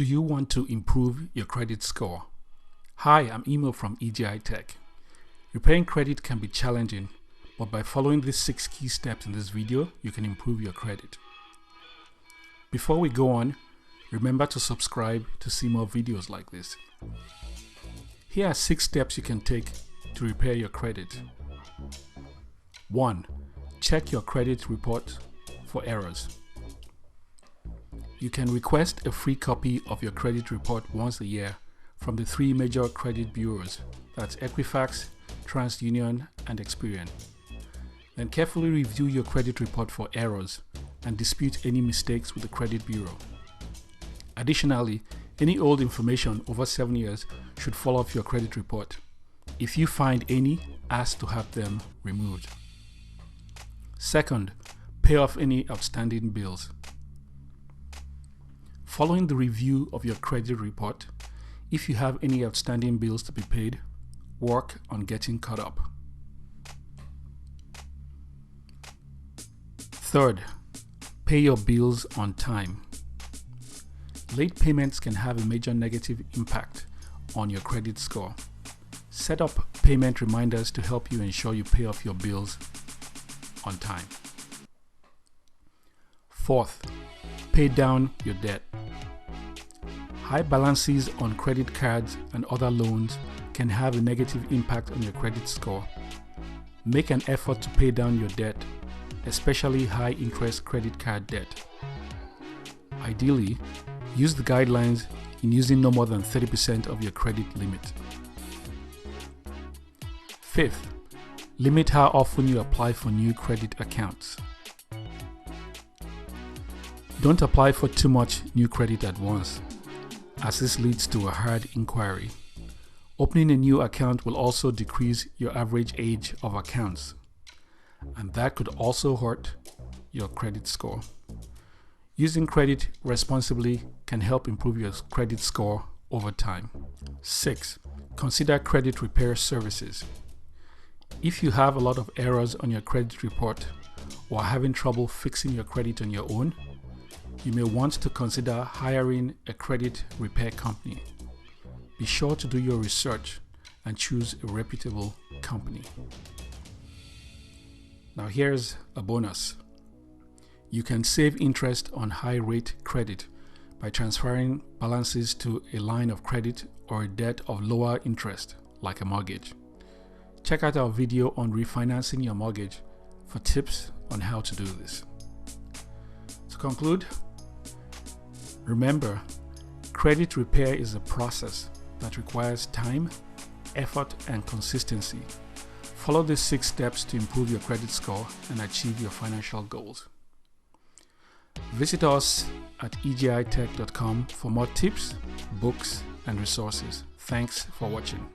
Do you want to improve your credit score? Hi, I'm Emo from EjiTech. Repaying credit can be challenging, but by following these 6 key steps in this video, you can improve your credit. Before we go on, remember to subscribe to see more videos like this. Here are 6 steps you can take to repair your credit. 1. Check your credit report for errors. You can request a free copy of your credit report once a year from the 3 major credit bureaus, that's Equifax, TransUnion, and Experian. Then carefully review your credit report for errors and dispute any mistakes with the credit bureau. Additionally, any old information over 7 years should fall off your credit report. If you find any, ask to have them removed. Second, pay off any outstanding bills. Following the review of your credit report, if you have any outstanding bills to be paid, work on getting caught up. Third, pay your bills on time. Late payments can have a major negative impact on your credit score. Set up payment reminders to help you ensure you pay off your bills on time. Fourth, pay down your debt. High balances on credit cards and other loans can have a negative impact on your credit score. Make an effort to pay down your debt, especially high interest credit card debt. Ideally, use the guidelines in using no more than 30% of your credit limit. Fifth, limit how often you apply for new credit accounts. Don't apply for too much new credit at once, as this leads to a hard inquiry. Opening a new account will also decrease your average age of accounts, and that could also hurt your credit score. Using credit responsibly can help improve your credit score over time. 6. Consider credit repair services. If you have a lot of errors on your credit report or are having trouble fixing your credit on your own, you may want to consider hiring a credit repair company. Be sure to do your research and choose a reputable company. Now here's a bonus. You can save interest on high-rate credit by transferring balances to a line of credit or a debt of lower interest, like a mortgage. Check out our video on refinancing your mortgage for tips on how to do this. To conclude, remember, credit repair is a process that requires time, effort, and consistency. Follow these 6 steps to improve your credit score and achieve your financial goals. Visit us at EjiTech.com for more tips, books, and resources. Thanks for watching.